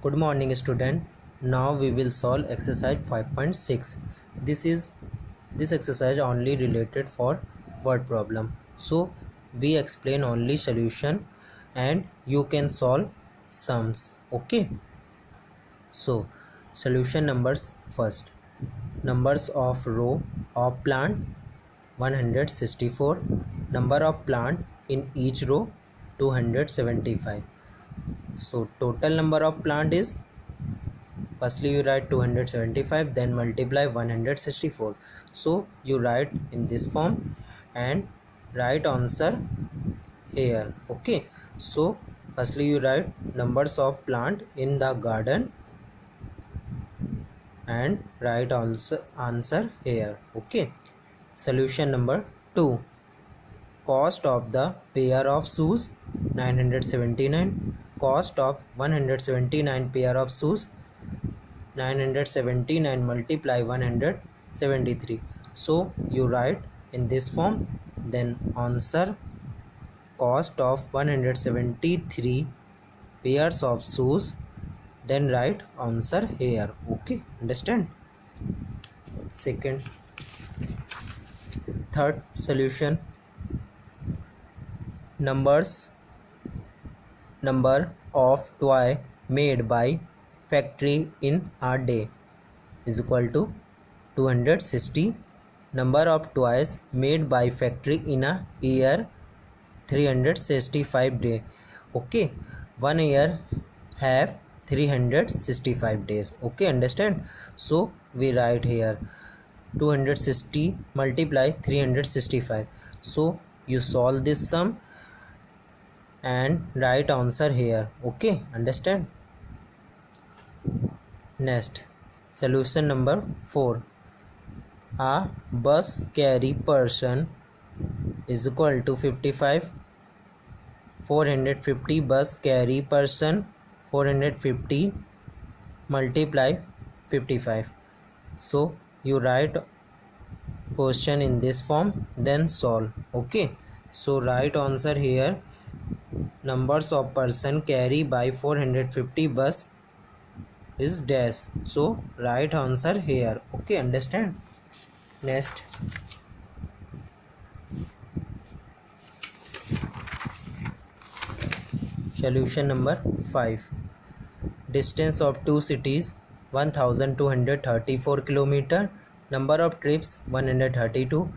Good morning student. Now we will solve exercise 5.6. This exercise only related for word problem. So we explain only solution and you can solve sums. Okay. So solution numbers first. Numbers of row of plant 164. Number of plant in each row 275. So total number of plant is, firstly you write 275, then multiply 164. So you write in this form and write answer here. Okay, so firstly you write numbers of plant in the garden and write answer here. Okay, solution number 2. Cost of the pair of shoes 979. Cost of 179 pair of shoes 979 multiply 173. So you write in this form, then answer cost of 173 pairs of shoes, then write answer here. Okay, understand? Third solution, number of toy made by factory in a day is equal to 260. Number of toys made by factory in a year 365 days. Okay, 1 year have 365 days. Okay, understand? So we write here 260 multiply 365. So you solve this sum and write answer here. Okay, understand? Next, solution number 4. A bus carry person is equal to 55. 450 bus carry person 450 multiply 55. So you write question in this form, then solve. Okay, so write answer here. Numbers of person carry by 450 bus is dash. So write answer here. Okay, understand? Next, solution number 5. Distance of two cities 1234 km. Number of trips 132.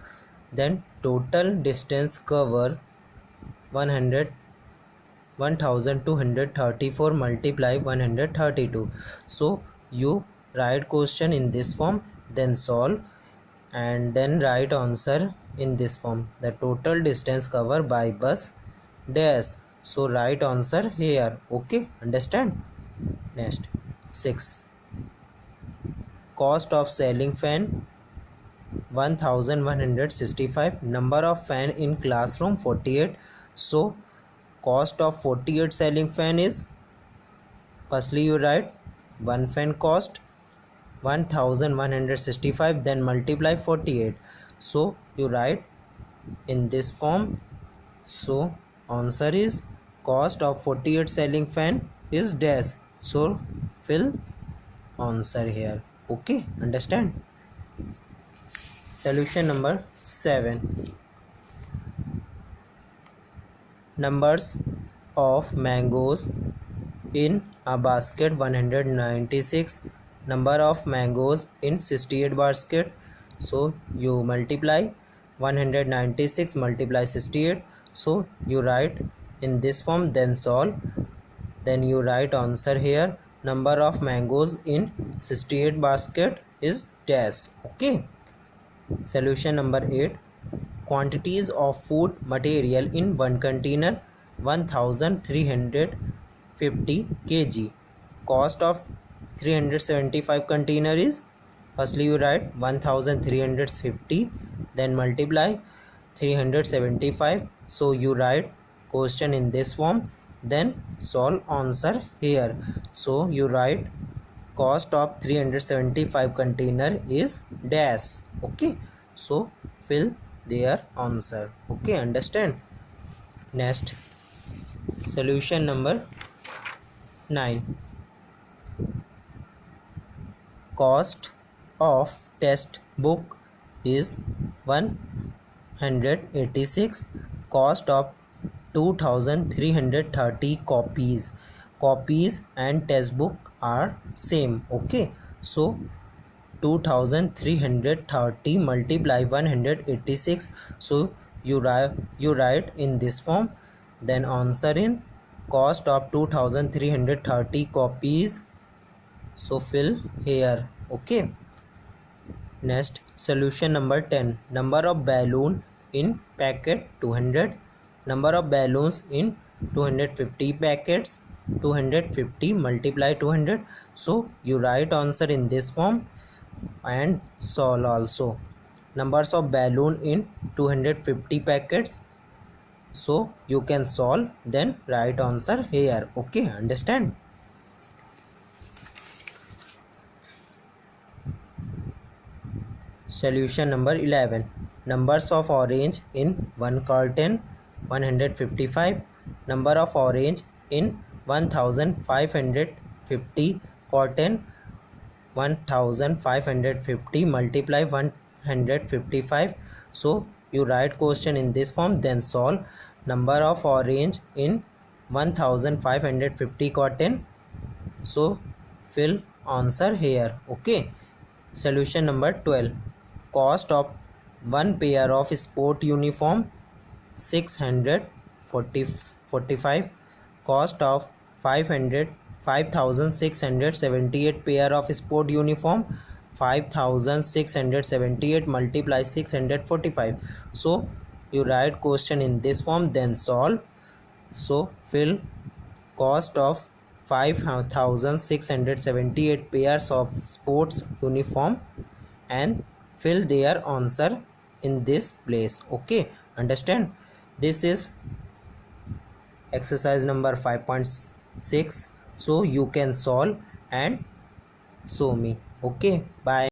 Then total distance cover 1234 multiply 132. So you write question in this form, then solve and then write answer in this form. The total distance covered by bus dash. So write answer here. Okay, understand? Next, 6. Cost of selling fan 1165. Number of fan in classroom 48. So cost of 48 selling fan is, firstly you write one fan cost 1165, then multiply 48. So you write in this form. So answer is cost of 48 selling fan is dash. So fill answer here. Okay, understand? Solution number 7. Numbers of mangoes in a basket 196. Number of mangoes in 68 basket. So you multiply 196 multiply 68. So you write in this form, then solve, then you write answer here. Number of mangoes in 68 basket is dash. Okay, solution number 8. Quantities of food material in one container 1350 kg. Cost of 375 container is, firstly you write 1350, then multiply 375. So you write question in this form, then solve answer here. So you write cost of 375 container is dash. Okay, so fill their answer. Okay, understand? Next, solution number 9. cost of textbook is 186. Cost of 2330 copies and textbook are same. Okay, so 2330 multiply 186, so you write in this form, then answer in cost of 2330 copies, so fill here. Okay, next solution number 10. Number of balloon in packet 200, number of balloons in 250 packets, 250 multiply 200, so you write answer in this form and solve also. Numbers of balloon in 250 packets, so you can solve, then write answer here. Okay, understand? Solution number 11. Numbers of orange in 1 carton 155, number of orange in 1550 carton 1550 multiply 155, so you write question in this form, then solve. Number of orange in 1550 carton, so fill answer here. Okay, solution number 12. Cost of one pair of sport uniform 645. Cost of 5678 pair of sport uniform 5678 multiply 645, so you write question in this form, then solve. So fill cost of 5678 pairs of sports uniform and fill their answer in this place. Okay, understand? This is exercise number 5.6, so you can solve and show me. Okay, bye.